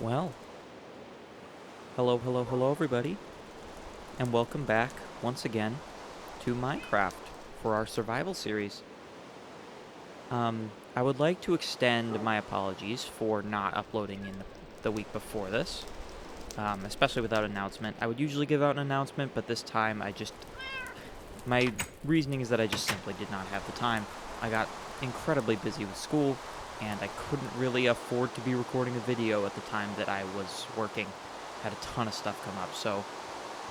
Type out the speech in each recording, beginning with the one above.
Well, hello everybody, and welcome back once again to Minecraft for our survival series. I would like to extend my apologies for not uploading in the week before this, especially without announcement. I would usually give out an announcement, but this time my reasoning is that I just simply did not have the time. I got incredibly busy with school, and I couldn't really afford to be recording a video at the time that I was working. Had a ton of stuff come up, so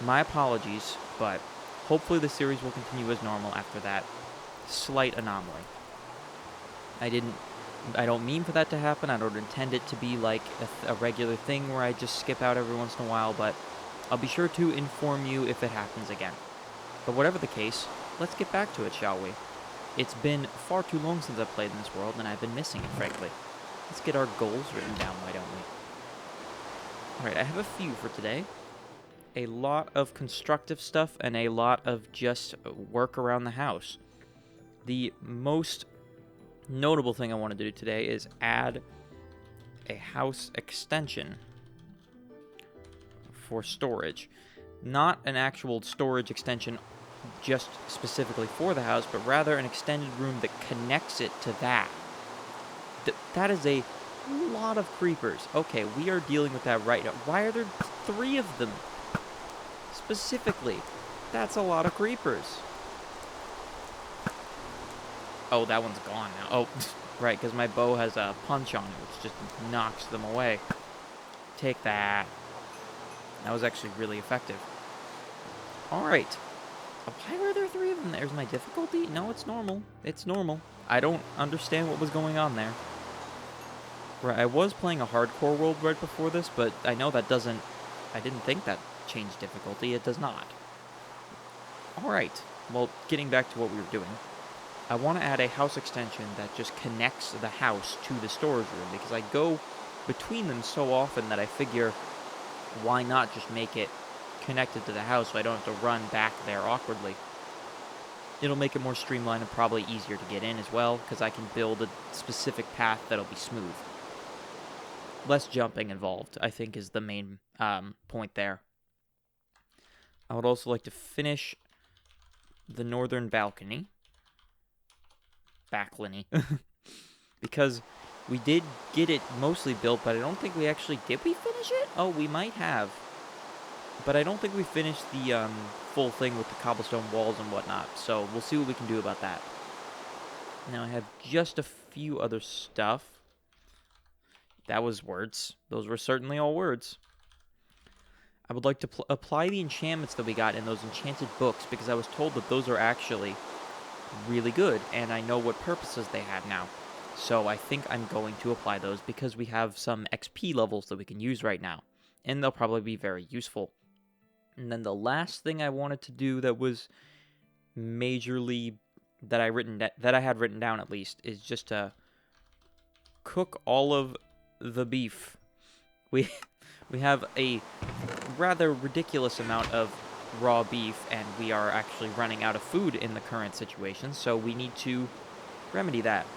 my apologies, but hopefully the series will continue as normal after that slight anomaly. I don't mean for that to happen. I don't intend it to be like a regular thing where I just skip out every once in a while, but I'll be sure to inform you if it happens again. But whatever the case, let's get back to it, shall we? It's been far too long since I've played in this world, and I've been missing it, frankly. Let's get our goals written down, why don't we? Alright, I have a few for today. A lot of constructive stuff and a lot of just work around the house. The most notable thing I want to do today is add a house extension for storage. Not an actual storage extension just specifically for the house, but rather an extended room that connects it to that. That is a lot of creepers. Okay, we are dealing with that right now. Why are there 3 of them? Specifically, that's a lot of creepers. Oh, that one's gone now. Oh, right, because my bow has a punch on it, which just knocks them away. Take that. That was actually really effective. Alright. Why were there 3 of them? There's my difficulty? No, it's normal. It's normal. I don't understand what was going on there. Right, I was playing a hardcore world right before this, but I know that doesn't... I didn't think that changed difficulty. It does not. Alright. Well, getting back to what we were doing. I want to add a house extension that just connects the house to the storage room, because I go between them so often that I figure, why not just make it connected to the house so I don't have to run back there awkwardly. It'll make it more streamlined and probably easier to get in as well, because I can build a specific path that'll be smooth. Less jumping involved, I think, is the main point there. I would also like to finish the northern balcony. Because we did get it mostly built, but I don't think we actually... Did we finish it? Oh, we might have. But I don't think we finished the full thing with the cobblestone walls and whatnot, so we'll see what we can do about that. Now I have just a few other stuff. That was words. Those were certainly all words. I would like to apply the enchantments that we got in those enchanted books, because I was told that those are actually really good, and I know what purposes they have now. So I think I'm going to apply those because we have some XP levels that we can use right now, and they'll probably be very useful. And then the last thing I wanted to do that was majorly that I had written down at least is just to cook all of the beef. We have a rather ridiculous amount of raw beef, and we are actually running out of food in the current situation, so we need to remedy that.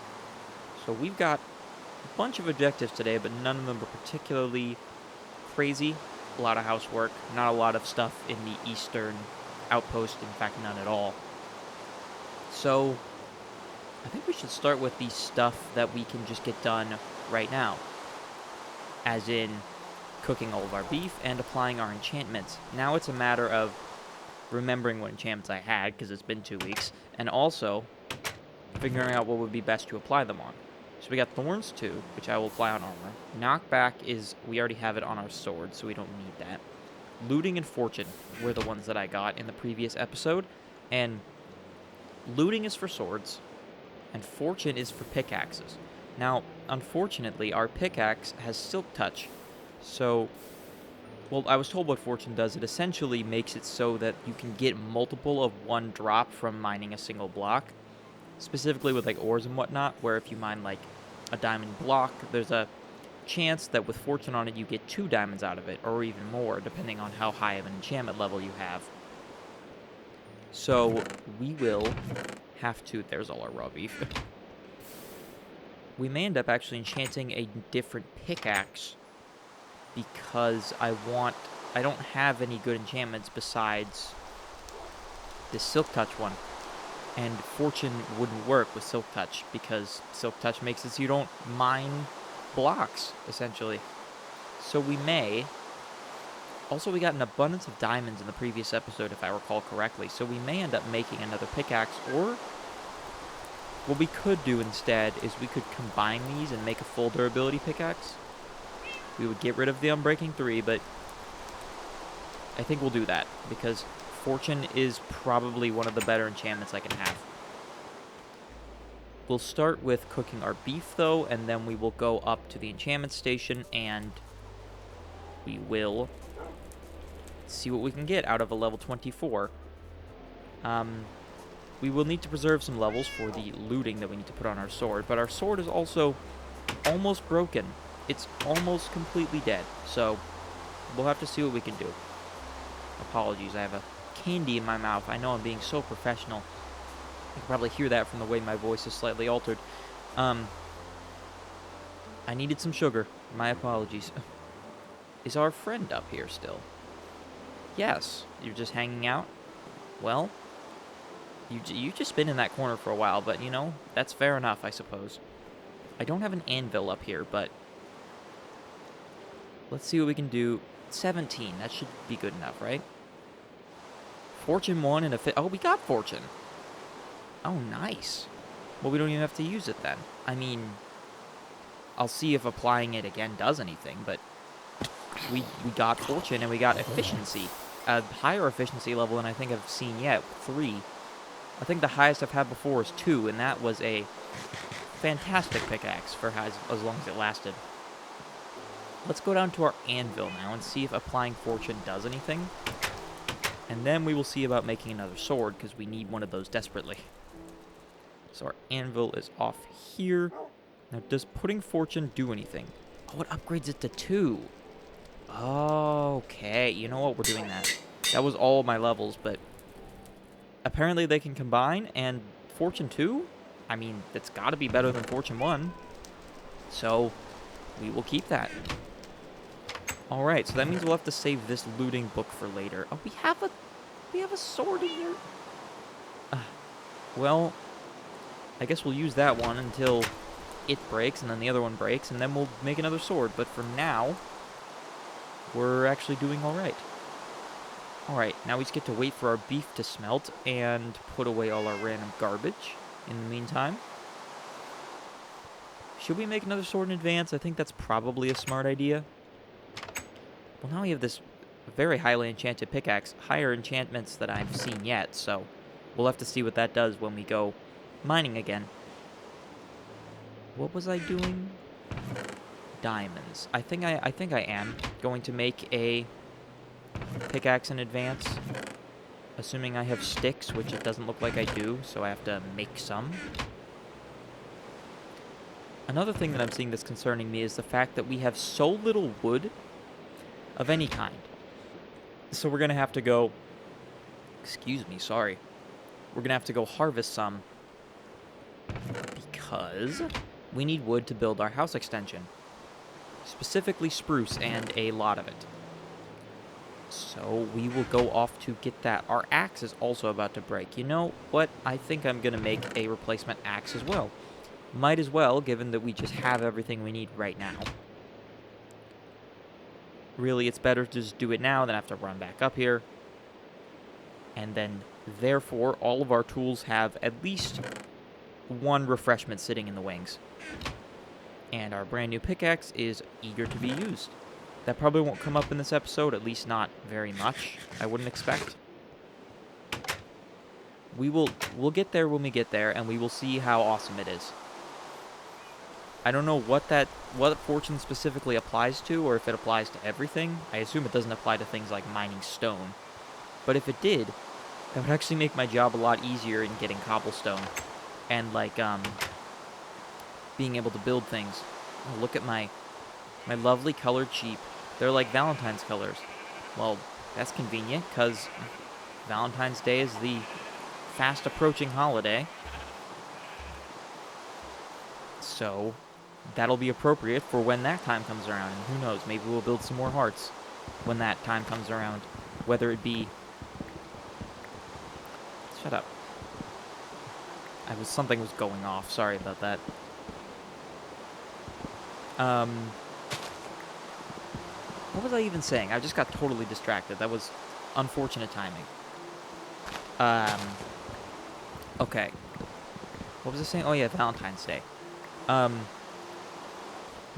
So we've got a bunch of objectives today, but none of them are particularly crazy. A lot of housework, not a lot of stuff in the eastern outpost, in fact none at all. So I think we should start with the stuff that we can just get done right now, as in cooking all of our beef and applying our enchantments. Now it's a matter of remembering what enchantments I had, because it's been 2 weeks, and also figuring out what would be best to apply them on. So we got Thorns 2, which I will apply on armor. Knockback is, we already have it on our sword, so we don't need that. Looting and Fortune were the ones that I got in the previous episode, and looting is for swords, and Fortune is for pickaxes. Now, unfortunately, our pickaxe has Silk Touch, so... Well, I was told what Fortune does. It essentially makes it so that you can get multiple of one drop from mining a single block. Specifically with, like, ores and whatnot, where if you mine, like, a diamond block, there's a chance that with Fortune on it, you get 2 diamonds out of it, or even more, depending on how high of an enchantment level you have. So, we will have to... There's all our raw beef. We may end up actually enchanting a different pickaxe because I don't have any good enchantments besides this Silk Touch one. And Fortune wouldn't work with Silk Touch because Silk Touch makes it so you don't mine blocks, essentially. So we may. Also, we got an abundance of diamonds in the previous episode, if I recall correctly, so we may end up making another pickaxe, or what we could do instead is we could combine these and make a full durability pickaxe. We would get rid of the Unbreaking 3, but I think we'll do that, because Fortune is probably one of the better enchantments I can have. We'll start with cooking our beef, though, and then we will go up to the enchantment station, and we will see what we can get out of a level 24. We will need to preserve some levels for the looting that we need to put on our sword, but our sword is also almost broken. It's almost completely dead, so we'll have to see what we can do. Apologies, I have a candy in my mouth. I know I'm being so professional. You can probably hear that from the way my voice is slightly altered. I needed some sugar. My apologies. Is our friend up here still? Yes. You're just hanging out? Well, you've just been in that corner for a while, but, you know, that's fair enough, I suppose. I don't have an anvil up here, but let's see what we can do. 17. That should be good enough, right? Fortune 1 and a oh, we got Fortune. Oh, nice. Well, we don't even have to use it then. I mean, I'll see if applying it again does anything, but we got Fortune and we got Efficiency. A higher efficiency level than I think I've seen yet, 3. I think the highest I've had before is 2, and that was a fantastic pickaxe for as long as it lasted. Let's go down to our anvil now and see if applying Fortune does anything. And then we will see about making another sword, because we need one of those desperately. So our anvil is off here. Now, does putting Fortune do anything? Oh, it upgrades it to 2. Okay, you know what? We're doing that. That was all my levels, but apparently they can combine, and Fortune 2? I mean, that's got to be better than Fortune 1. So, we will keep that. Alright, so that means we'll have to save this looting book for later. Oh, we have a sword in here? Well, I guess we'll use that one until it breaks, and then the other one breaks, and then we'll make another sword. But for now, we're actually doing alright. Alright, now we just get to wait for our beef to smelt and put away all our random garbage in the meantime. Should we make another sword in advance? I think that's probably a smart idea. Well, now we have this very highly enchanted pickaxe, higher enchantments than I've seen yet, so we'll have to see what that does when we go mining again. What was I doing? Diamonds. I think I am going to make a pickaxe in advance, assuming I have sticks, which it doesn't look like I do, so I have to make some. Another thing that I'm seeing that's concerning me is the fact that we have so little wood of any kind. So we're going to have to go... Excuse me, sorry. We're going to have to go harvest some because we need wood to build our house extension. Specifically spruce, and a lot of it. So we will go off to get that. Our axe is also about to break. You know what? I think I'm going to make a replacement axe as well. Might as well, given that we just have everything we need right now. Really, it's better to just do it now than have to run back up here. And then, therefore, all of our tools have at least one refreshment sitting in the wings. And our brand new pickaxe is eager to be used. That probably won't come up in this episode, at least not very much, I wouldn't expect. We'll get there when we get there, and we will see how awesome it is. I don't know what Fortune specifically applies to, or if it applies to everything. I assume it doesn't apply to things like mining stone. But if it did, that would actually make my job a lot easier in getting cobblestone. And, like, being able to build things. Oh, look at my lovely colored sheep. They're like Valentine's colors. Well, that's convenient, because Valentine's Day is the fast approaching holiday. So, that'll be appropriate for when that time comes around. And who knows, maybe we'll build some more hearts when that time comes around. Whether it be... Shut up. Something was going off. Sorry about that. What was I even saying? I just got totally distracted. That was unfortunate timing. Okay. What was I saying? Oh yeah, Valentine's Day.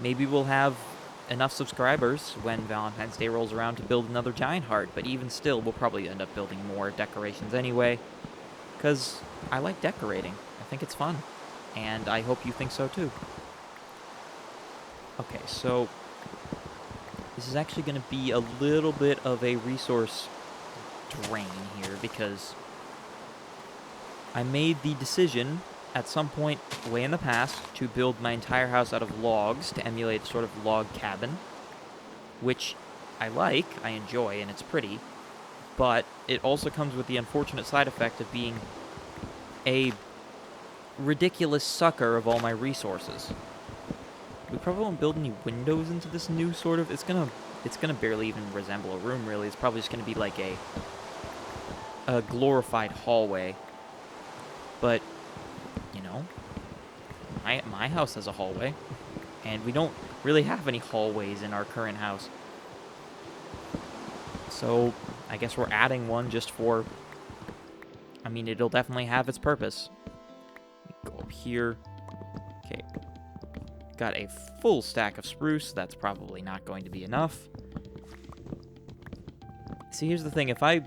Maybe we'll have enough subscribers when Valentine's Day rolls around to build another giant heart, but even still, we'll probably end up building more decorations anyway, because I like decorating. I think it's fun, and I hope you think so too. Okay, so this is actually going to be a little bit of a resource drain here, because I made the decision at some point way in the past to build my entire house out of logs to emulate a sort of log cabin, which I like, I enjoy, and it's pretty, but it also comes with the unfortunate side effect of being a ridiculous sucker of all my resources. We probably won't build any windows into this new sort of... It's gonna barely even resemble a room, really. It's probably just gonna be like a glorified hallway. But, you know, my house has a hallway, and we don't really have any hallways in our current house. So, I guess we're adding one just for... I mean, it'll definitely have its purpose. Go up here. Okay. Got a full stack of spruce. That's probably not going to be enough. See, here's the thing. If I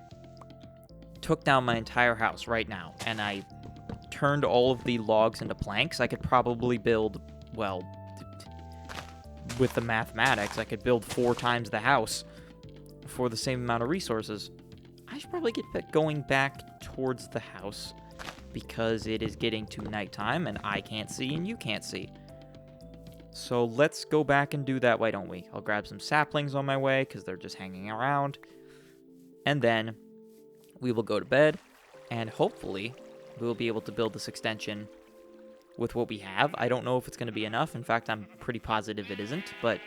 took down my entire house right now, and I turned all of the logs into planks, I could probably build, well, with the mathematics, I could build 4 times the house for the same amount of resources. I should probably get going back towards the house, because it is getting to nighttime, and I can't see, and you can't see. So let's go back and do that, why don't we? I'll grab some saplings on my way, because they're just hanging around. And then we will go to bed, and hopefully we'll be able to build this extension with what we have. I don't know if it's going to be enough. In fact, I'm pretty positive it isn't, but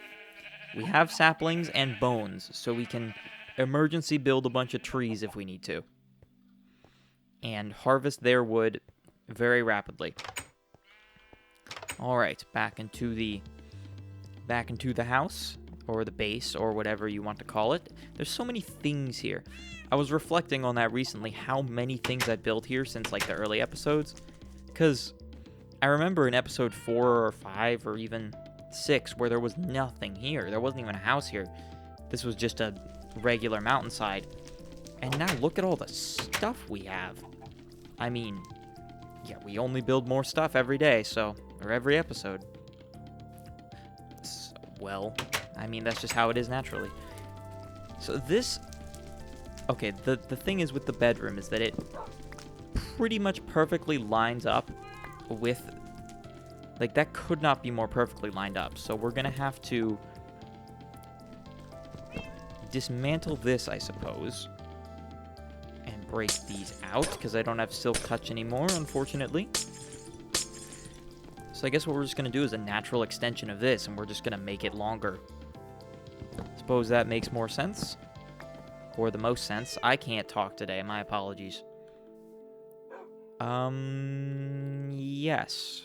we have saplings and bones, so we can emergency build a bunch of trees if we need to. And harvest their wood very rapidly. All right, back into the house, or the base, or whatever you want to call it. There's so many things here. I was reflecting on that recently, how many things I built here since like the early episodes, because I remember in episode 4 or 5 or even 6 where there was nothing here. There wasn't even a house here. This was just a regular mountainside. And now look at all the stuff we have. I mean, yeah, we only build more stuff every day, or every episode. So, well, I mean, that's just how it is naturally. So this... Okay, the thing is with the bedroom is that it pretty much perfectly lines up with... Like, that could not be more perfectly lined up. So we're going to have to dismantle this, I suppose, and break these out, because I don't have silk touch anymore, unfortunately. So I guess what we're just going to do is a natural extension of this, and we're just going to make it longer. Suppose that makes more sense? Or the most sense. I can't talk today, my apologies. Yes.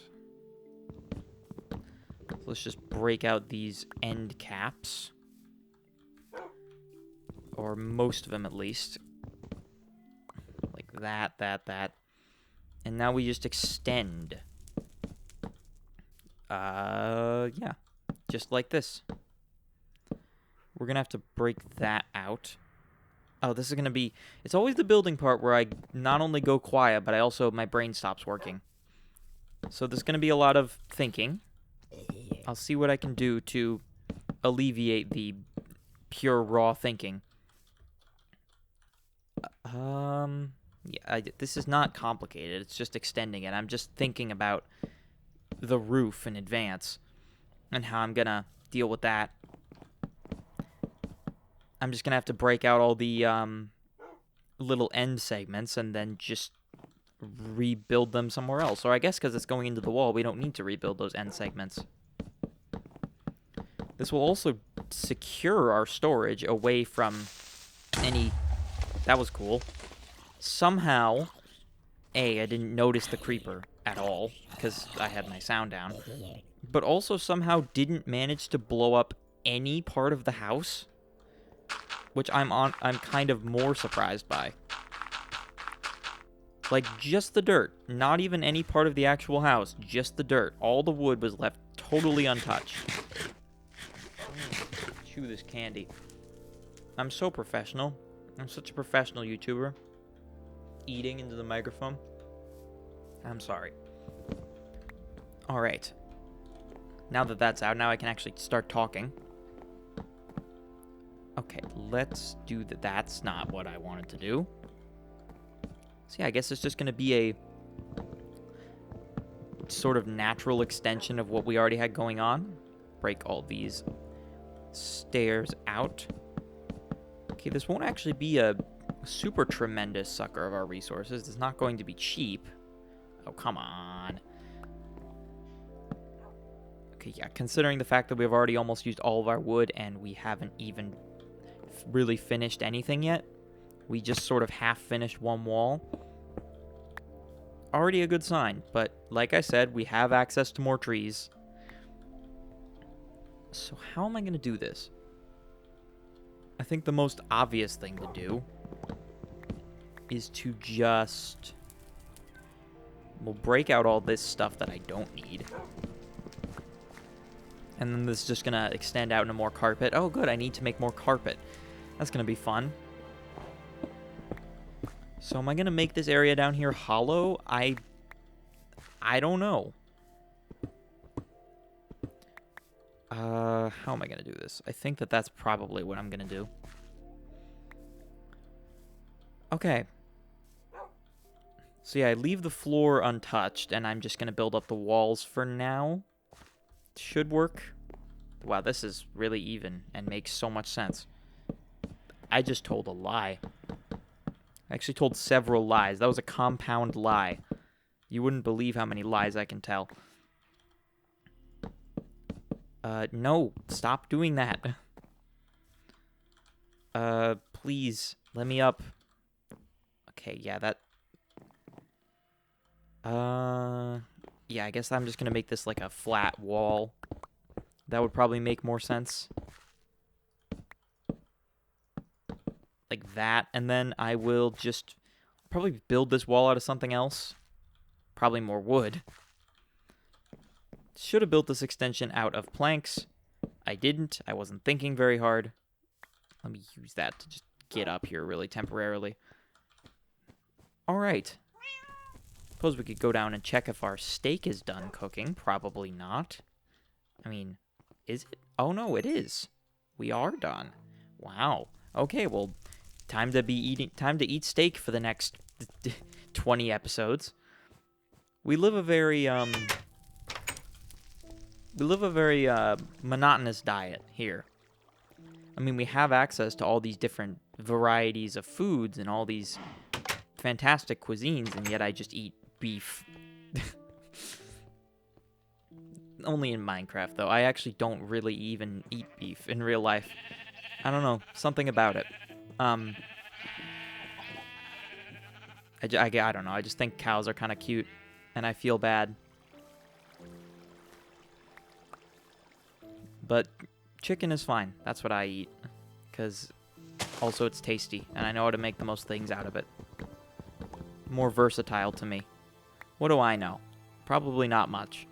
So let's just break out these end caps. Or most of them, at least. Like that. And now we just extend. Yeah. Just like this. We're gonna have to break that out. Oh, this is gonna be... It's always the building part where I not only go quiet, but my brain stops working. So there's gonna be a lot of thinking. I'll see what I can do to alleviate the pure raw thinking. Yeah, this is not complicated. It's just extending it. I'm just thinking about the roof in advance and how I'm gonna deal with that. I'm just gonna have to break out all the little end segments and then just rebuild them somewhere else. Or I guess because it's going into the wall, we don't need to rebuild those end segments. This will also secure our storage away from any... That was cool. Somehow, I didn't notice the creeper at all, because I had my sound down. But also somehow didn't manage to blow up any part of the house, which I'm kind of more surprised by. Like, just the dirt. Not even any part of the actual house. Just the dirt. All the wood was left totally untouched. Chew this candy. I'm so professional. I'm such a professional YouTuber. Eating into the microphone. I'm sorry. Alright. Now that that's out, now I can actually start talking. Okay, let's do that. That's not what I wanted to do. So yeah, I guess it's just going to be a sort of natural extension of what we already had going on. Break all these stairs out. Okay, this won't actually be a super tremendous sucker of our resources. It's not going to be cheap. Oh, come on. Okay, yeah, considering the fact that we've already almost used all of our wood and we haven't even really finished anything yet. We just sort of half finished one wall. Already a good sign, but like I said, we have access to more trees. So how am I going to do this? I think the most obvious thing to do is to just... We'll break out all this stuff that I don't need. And then this is just going to extend out into more carpet. Oh, good, I need to make more carpet. That's going to be fun. So am I going to make this area down here hollow? I don't know. How am I going to do this? I think that that's probably what I'm going to do. Okay. So yeah, I leave the floor untouched, and I'm just going to build up the walls for now. Should work. Wow, this is really even and makes so much sense. I just told a lie. I actually told several lies. That was a compound lie. You wouldn't believe how many lies I can tell. No. Stop doing that. Please. Let me up. Okay, yeah, that... Yeah, I guess I'm just gonna make this like a flat wall. That would probably make more sense. Like that, and then I will just probably build this wall out of something else. Probably more wood. Should have built this extension out of planks. I didn't. I wasn't thinking very hard. Let me use that to just get up here really temporarily. Alright. Suppose we could go down and check if our steak is done cooking. Probably not. I mean, is it? Oh no, it is. We are done. Wow. Okay, well, time to eat steak for the next 20 episodes. We live a very monotonous diet here. I mean, we have access to all these different varieties of foods and all these fantastic cuisines, and yet I just eat beef. Only in Minecraft, though. I actually don't really even eat beef in real life. I don't know. Something about it. I don't know. I just think cows are kind of cute, and I feel bad. But chicken is fine. That's what I eat. Because also it's tasty, and I know how to make the most things out of it. More versatile to me. What do I know? Probably not much.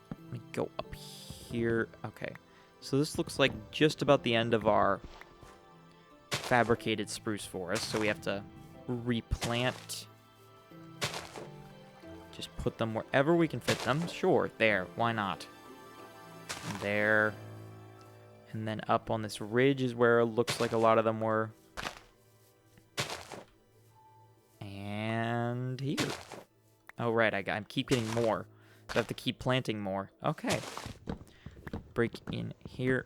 Let me go up here. Okay. So this looks like just about the end of our fabricated spruce forest. So we have to replant. Just put them wherever we can fit them. Sure, there. Why not? There. And then up on this ridge is where it looks like a lot of them were. And here. Oh, right. I keep getting more. So I have to keep planting more. Okay. Break in here.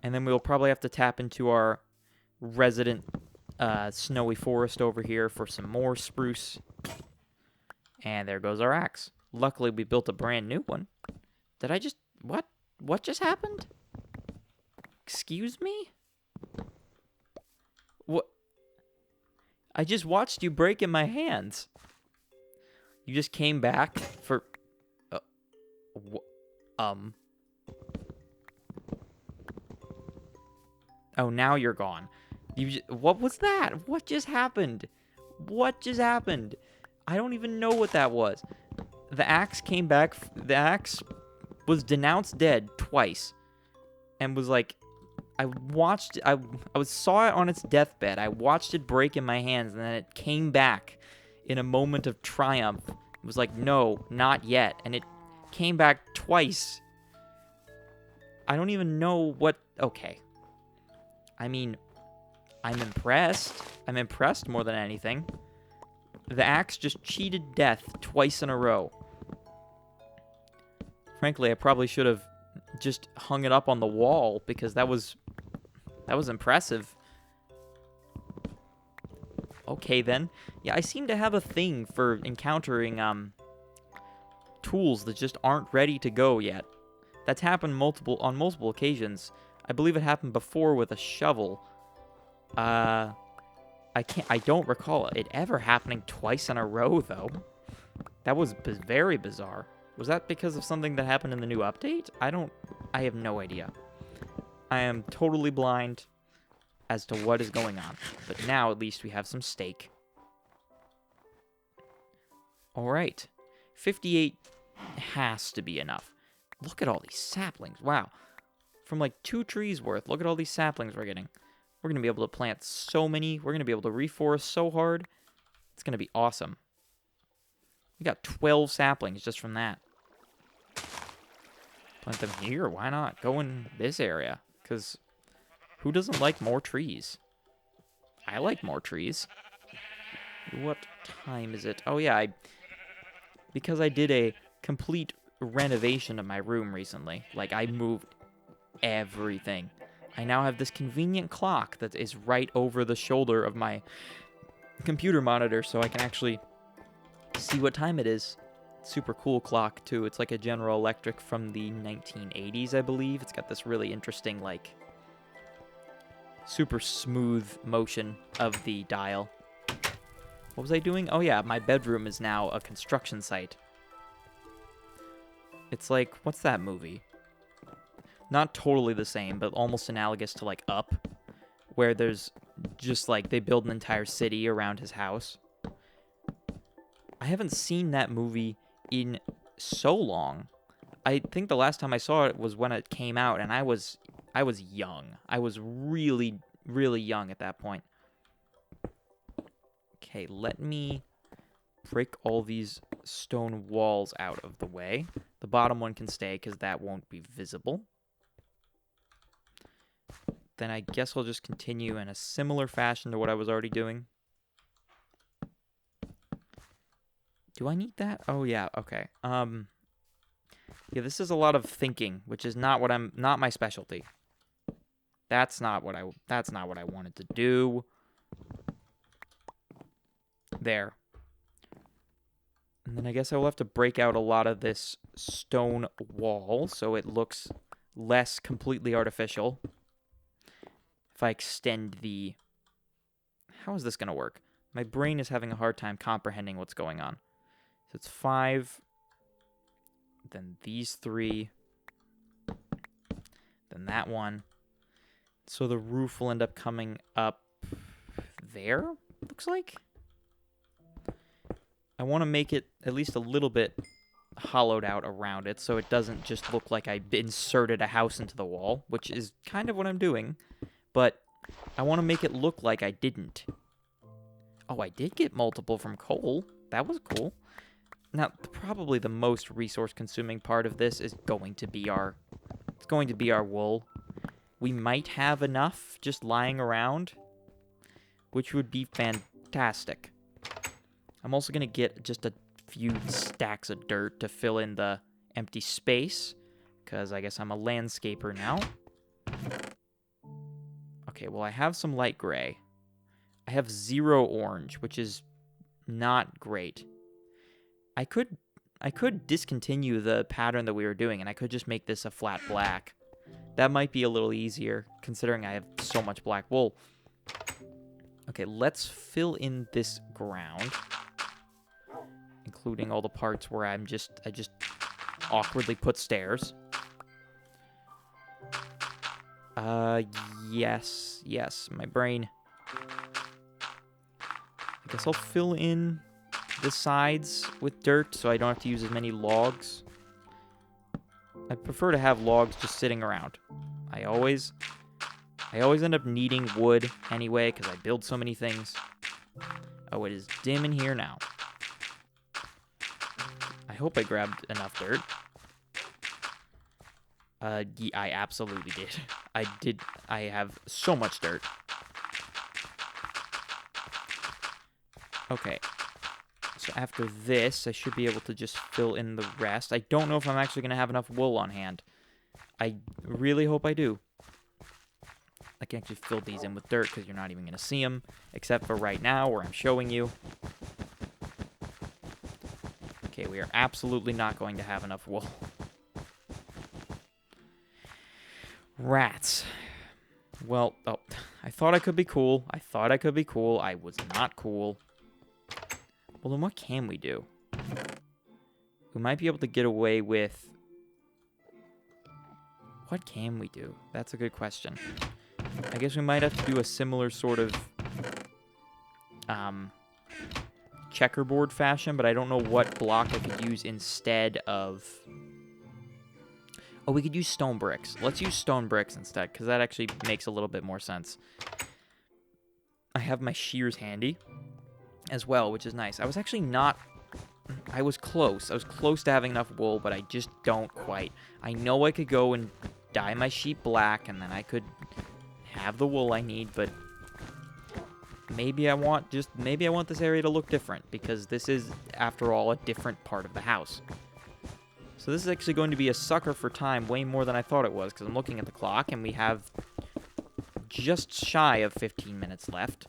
And then we'll probably have to tap into our resident snowy forest over here for some more spruce. And there goes our axe. Luckily, we built a brand new one. Did I just... What? What just happened? Excuse me? What? I just watched you break in my hands. You just came back for... Oh, now you're gone. What was that? What just happened? What just happened? I don't even know what that was. The axe came back. The axe was denounced dead twice. And was like... I saw it on its deathbed. I watched it break in my hands, and then it came back in a moment of triumph. It was like, no, not yet. And it came back twice. I don't even know what... Okay. I mean, I'm impressed. I'm impressed more than anything. The axe just cheated death twice in a row. Frankly, I probably should have just hung it up on the wall, because that was impressive. Okay, then. Yeah, I seem to have a thing for encountering tools that just aren't ready to go yet. That's happened on multiple occasions. I believe it happened before with a shovel. I don't recall it ever happening twice in a row, though. That was very bizarre. Was that because of something that happened in the new update? I have no idea. I am totally blind as to what is going on. But now, at least, we have some steak. Alright. 58 has to be enough. Look at all these saplings. Wow. From like 2 trees worth. Look at all these saplings we're getting. We're going to be able to plant so many. We're going to be able to reforest so hard. It's going to be awesome. We got 12 saplings just from that. Plant them here. Why not? Go in this area. Because who doesn't like more trees? I like more trees. What time is it? Oh, yeah. Because I did a complete renovation of my room recently. Like, I moved everything. I now have this convenient clock that is right over the shoulder of my computer monitor, so I can actually see what time it is. Super cool clock, too. It's like a General Electric from the 1980s, I believe. It's got this really interesting, like, super smooth motion of the dial. What was I doing? Oh, yeah, my bedroom is now a construction site. It's like, what's that movie? Not totally the same, but almost analogous to, like, Up, where there's just, like, they build an entire city around his house. I haven't seen that movie in so long. I think the last time I saw it was when it came out, and I was young. I was really, really young at that point. Okay, let me break all these stone walls out of the way. The bottom one can stay, because that won't be visible. Then I guess I'll just continue in a similar fashion to what I was already doing. Do I need that? Oh, yeah, okay. Yeah, this is a lot of thinking, which is not my specialty. That's not what I wanted to do. There. And then I guess I will have to break out a lot of this stone wall so it looks less completely artificial. If I extend the... How is this going to work? My brain is having a hard time comprehending what's going on. So it's 5, then these 3, then that one. So the roof will end up coming up there, looks like. I want to make it at least a little bit hollowed out around it so it doesn't just look like I inserted a house into the wall, which is kind of what I'm doing. But I want to make it look like I didn't. Oh, I did get multiple from coal. That was cool. Now, probably the most resource-consuming part of this is going to be our wool. We might have enough just lying around, which would be fantastic. I'm also going to get just a few stacks of dirt to fill in the empty space, because I guess I'm a landscaper now. Okay, well, I have some light gray. I have 0 orange, which is not great. I could I could discontinue the pattern that we were doing, and I could just make this a flat black. That might be a little easier, considering I have so much black wool. Okay, let's fill in this ground, including all the parts where I just awkwardly put stairs. Yes, my brain. I guess I'll fill in the sides with dirt so I don't have to use as many logs. I prefer to have logs just sitting around. I always end up needing wood anyway because I build so many things. Oh, it is dim in here now. I hope I grabbed enough dirt. Yeah, I absolutely did. I have so much dirt. Okay. So after this, I should be able to just fill in the rest. I don't know if I'm actually going to have enough wool on hand. I really hope I do. I can actually fill these in with dirt because you're not even going to see them, except for right now where I'm showing you. Okay, we are absolutely not going to have enough wool. Rats. Well, oh, I thought I could be cool. I was not cool. Well, then what can we do? We might be able to get away with... What can we do? That's a good question. I guess we might have to do a similar sort of checkerboard fashion, but I don't know what block I could use instead of... Oh, we could use stone bricks. Let's use stone bricks instead, because that actually makes a little bit more sense. I have my shears handy as well, which is nice. I was actually not... I was close. I was close to having enough wool, but I just don't quite. I know I could go and dye my sheep black, and then I could have the wool I need, but maybe I want this area to look different, because this is, after all, a different part of the house. So this is actually going to be a sucker for time way more than I thought it was, because I'm looking at the clock, and we have just shy of 15 minutes left,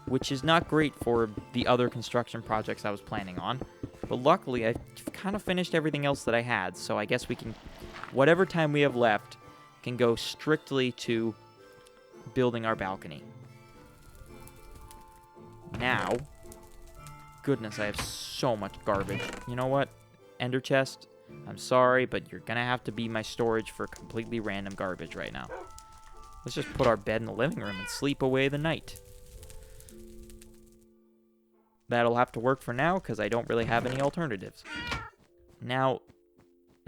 which is not great for the other construction projects I was planning on. But luckily, I've kind of finished everything else that I had, so I guess we can, whatever time we have left, can go strictly to building our balcony. Now, goodness, I have so much garbage. You know what? Ender chest, I'm sorry, but you're gonna have to be my storage for completely random garbage right now. Let's just put our bed in the living room and sleep away the night. That'll have to work for now, because I don't really have any alternatives. Now,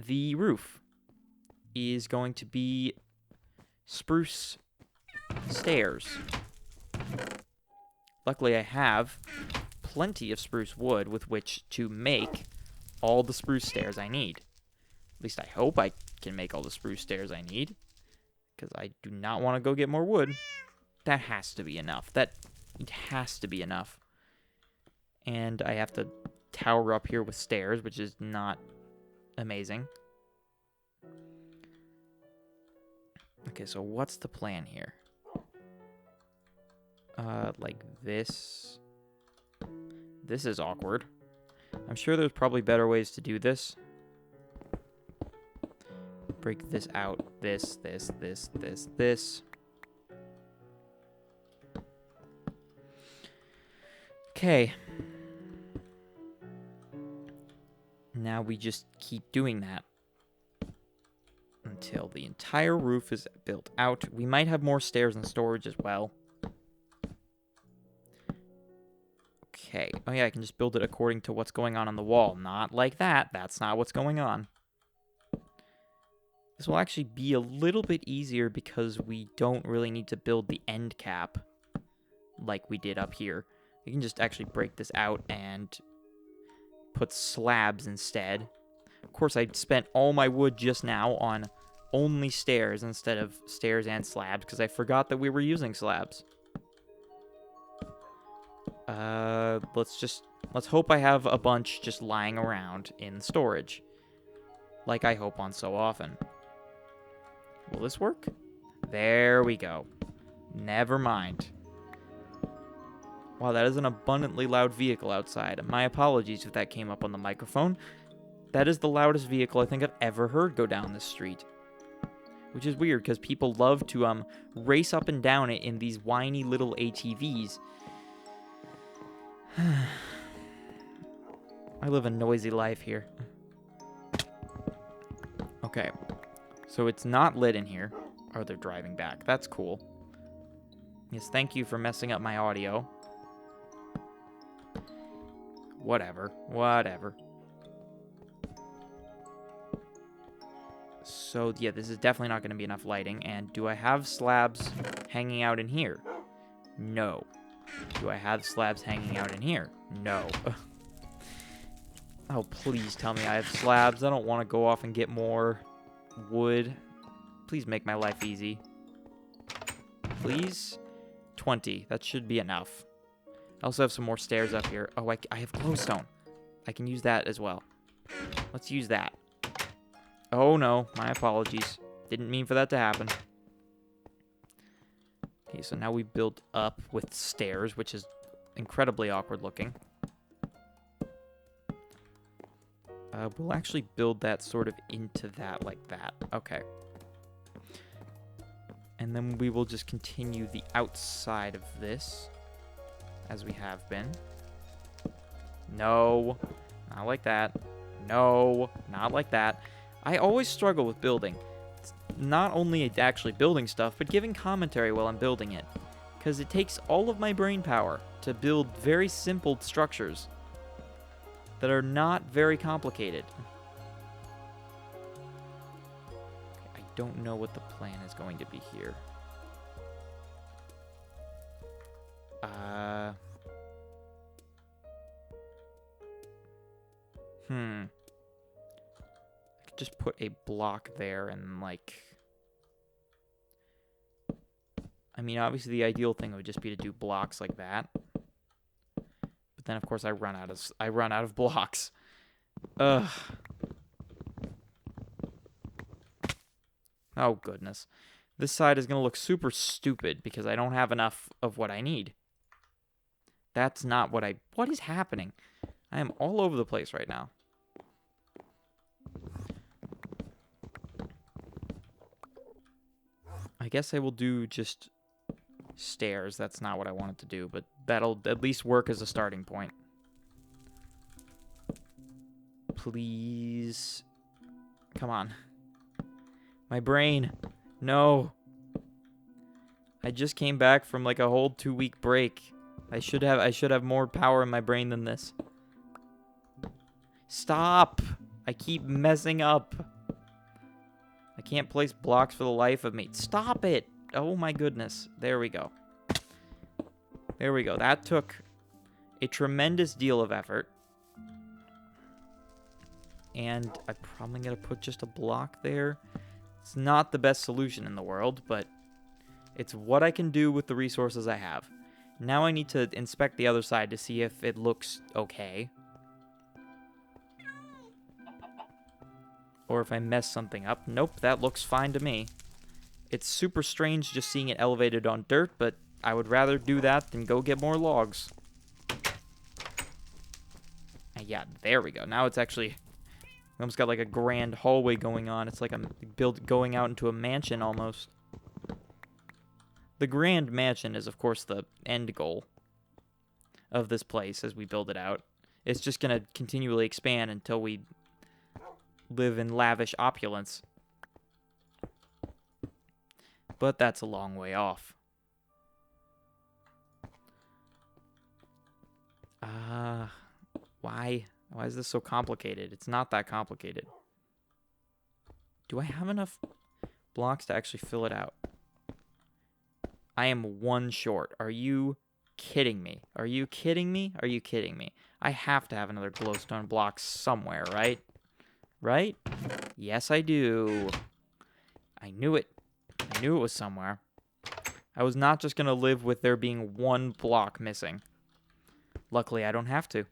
the roof is going to be spruce stairs. Luckily, I have plenty of spruce wood with which to make all the spruce stairs I need. At least I hope I can make all the spruce stairs I need, because I do not want to go get more wood. That has to be enough. It has to be enough. And I have to tower up here with stairs, which is not amazing. Okay, so what's the plan here? Like this. This is awkward. I'm sure there's probably better ways to do this. Break this out. This. Okay. Now we just keep doing that until the entire roof is built out. We might have more stairs and storage as well. Okay. Oh yeah, I can just build it according to what's going on the wall. Not like that. That's not what's going on. This will actually be a little bit easier because we don't really need to build the end cap like we did up here. We can just actually break this out and put slabs instead. Of course, I spent all my wood just now on only stairs instead of stairs and slabs because I forgot that we were using slabs. Let's hope I have a bunch just lying around in storage, like I hope on so often. Will this work? There we go. Never mind. Wow, that is an abundantly loud vehicle outside. My apologies if that came up on the microphone. That is the loudest vehicle I think I've ever heard go down this street. Which is weird, because people love to race up and down it in these whiny little ATVs. I live a noisy life here. Okay. So it's not lit in here. Oh, they're driving back. That's cool. Yes, thank you for messing up my audio. Whatever. So, yeah, this is definitely not going to be enough lighting. And do I have slabs hanging out in here? No. Do I have slabs hanging out in here? No. Oh, please tell me I have slabs. I don't want to go off and get more wood. Please make my life easy. Please? 20. That should be enough. I also have some more stairs up here. Oh, I have glowstone. I can use that as well. Let's use that. Oh, no. My apologies. Didn't mean for that to happen. Okay, so now we build up with stairs, which is incredibly awkward looking. We'll actually build that sort of into that like that. Okay. And then we will just continue the outside of this as we have been. No, not like that. No, not like that. I always struggle with building. It's not only actually building stuff, but giving commentary while I'm building it. Because it takes all of my brain power to build very simple structures that are not very complicated. Okay, I don't know what the plan is going to be here. I could just put a block there and, like... I mean, obviously the ideal thing would just be to do blocks like that. But then, of course, I run out of blocks. Ugh. Oh, goodness. This side is going to look super stupid because I don't have enough of what I need. That's not what I... What is happening? I am all over the place right now. I guess I will do just stairs. That's not what I wanted to do, but that'll at least work as a starting point. Please. Come on. My brain. No. I just came back from like a whole 2-week break. I should have more power in my brain than this. Stop! I keep messing up. I can't place blocks for the life of me. Stop it! Oh my goodness. There we go. There we go. That took a tremendous deal of effort. And I'm probably going to put just a block there. It's not the best solution in the world, but it's what I can do with the resources I have. Now I need to inspect the other side to see if it looks okay. Or if I mess something up. Nope, that looks fine to me. It's super strange just seeing it elevated on dirt, but I would rather do that than go get more logs. And yeah, there we go. Now it's actually... We almost got like a grand hallway going on. It's like I'm going out into a mansion almost. The grand mansion is, of course, the end goal of this place as we build it out. It's just going to continually expand until we live in lavish opulence. But that's a long way off. Why? Why is this so complicated? It's not that complicated. Do I have enough blocks to actually fill it out? I am 1 short. Are you kidding me? Are you kidding me? Are you kidding me? I have to have another glowstone block somewhere, right? Right? Yes, I do. I knew it. I knew it was somewhere. I was not just going to live with there being 1 block missing. Luckily, I don't have to.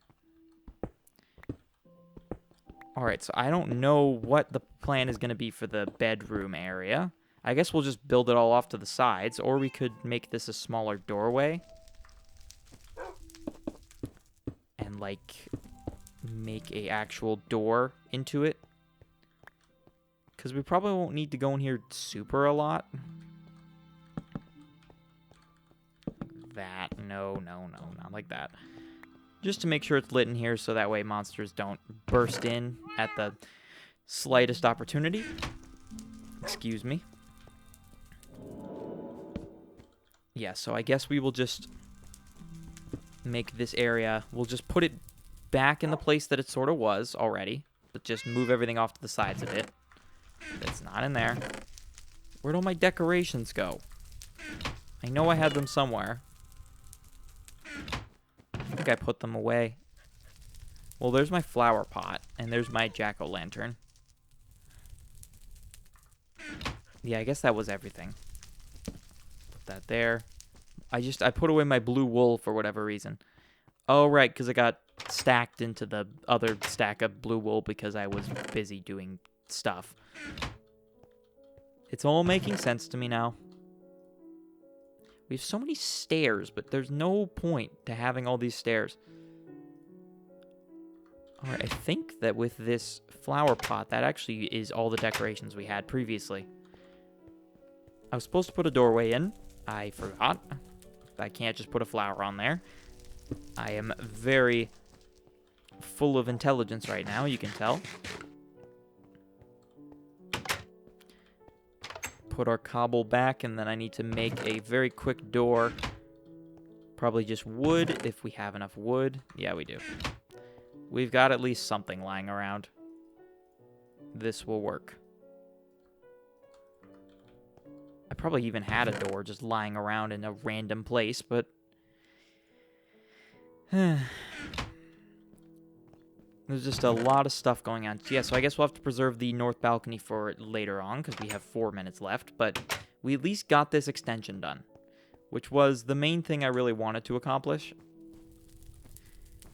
Alright, so I don't know what the plan is going to be for the bedroom area. I guess we'll just build it all off to the sides, or we could make this a smaller doorway. like, make a actual door into it. Because we probably won't need to go in here super a lot. That. No, not like that. Just to make sure it's lit in here so that way monsters don't burst in at the slightest opportunity. Excuse me. Yeah, so I guess we will just make this area, we'll just put it back in the place that it sort of was already, but just move everything off to the sides of it. That's not in there. Where'd all my decorations go? I know I had them somewhere. I think I put them away. Well, there's my flower pot, and there's my jack-o'-lantern. Yeah, I guess that was everything. Put that there. I put away my blue wool for whatever reason. Oh, right, because it got stacked into the other stack of blue wool because I was busy doing stuff. It's all making sense to me now. We have so many stairs, but there's no point to having all these stairs. Alright, I think that with this flower pot, that actually is all the decorations we had previously. I was supposed to put a doorway in. I forgot. I can't just put a flower on there. I am very full of intelligence right now, you can tell. Put our cobble back, and then I need to make a very quick door. Probably just wood, if we have enough wood. Yeah, we do. We've got at least something lying around. This will work. I probably even had a door just lying around in a random place, but... There's just a lot of stuff going on. Yeah, so I guess we'll have to preserve the north balcony for later on, because we have 4 minutes left, but we at least got this extension done, which was the main thing I really wanted to accomplish.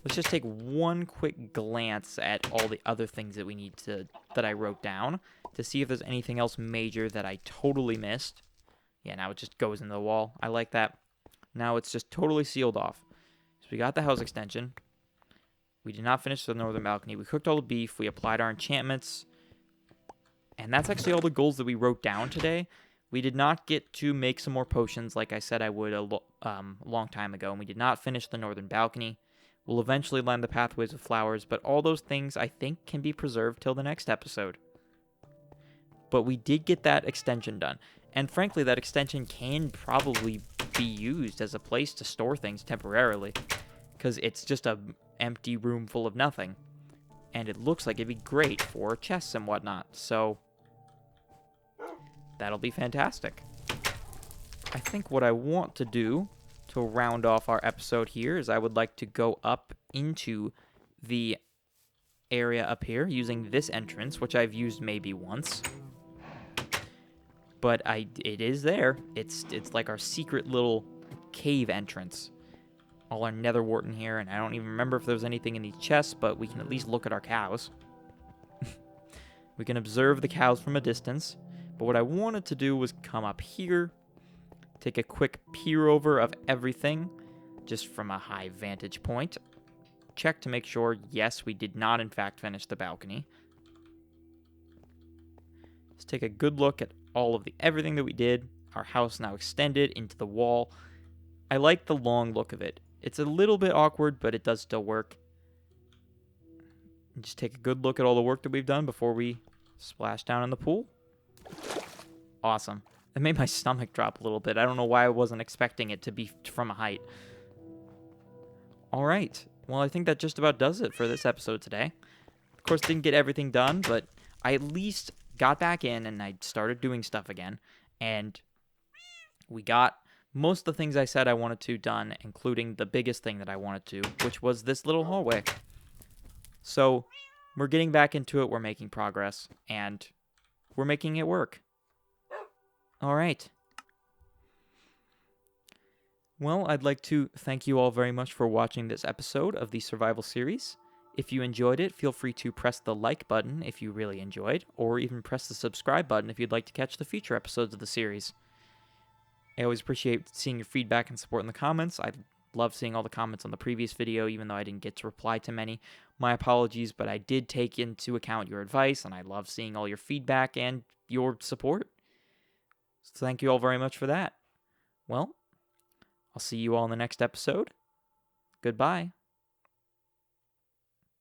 Let's just take one quick glance at all the other things that we need to, that I wrote down, to see if there's anything else major that I totally missed. Yeah, now it just goes into the wall. I like that. Now it's just totally sealed off. So we got the house extension. We did not finish the northern balcony. We cooked all the beef. We applied our enchantments. And that's actually all the goals that we wrote down today. We did not get to make some more potions like I said I would a long time ago. And we did not finish the northern balcony. We'll eventually line the pathways with flowers. But all those things I think can be preserved till the next episode. But we did get that extension done. And frankly, that extension can probably be used as a place to store things temporarily. Because it's just an empty room full of nothing. And it looks like it'd be great for chests and whatnot. So, that'll be fantastic. I think what I want to do to round off our episode here is I would like to go up into the area up here using this entrance, which I've used maybe once. But it is there. It's like our secret little cave entrance. All our nether wart in here, and I don't even remember if there was anything in these chests, but we can at least look at our cows. We can observe the cows from a distance, but what I wanted to do was come up here, take a quick peer over of everything, just from a high vantage point, check to make sure, yes, we did not in fact finish the balcony. Let's take a good look at all of everything that we did. Our house now extended into the wall. I like the long look of it. It's a little bit awkward, but it does still work. And just take a good look at all the work that we've done before we splash down in the pool. Awesome. That made my stomach drop a little bit. I don't know why I wasn't expecting it to be from a height. All right. Well, I think that just about does it for this episode today. Of course, didn't get everything done, but I at least got back in and I started doing stuff again. And we got most of the things I said I wanted to done, including the biggest thing that I wanted to, which was this little hallway. So we're getting back into it. We're making progress, and we're making it work. All right. Well, I'd like to thank you all very much for watching this episode of the Survival Series. If you enjoyed it, feel free to press the like button if you really enjoyed, or even press the subscribe button if you'd like to catch the future episodes of the series. I always appreciate seeing your feedback and support in the comments. I love seeing all the comments on the previous video, even though I didn't get to reply to many. My apologies, but I did take into account your advice, and I love seeing all your feedback and your support. So thank you all very much for that. Well, I'll see you all in the next episode. Goodbye.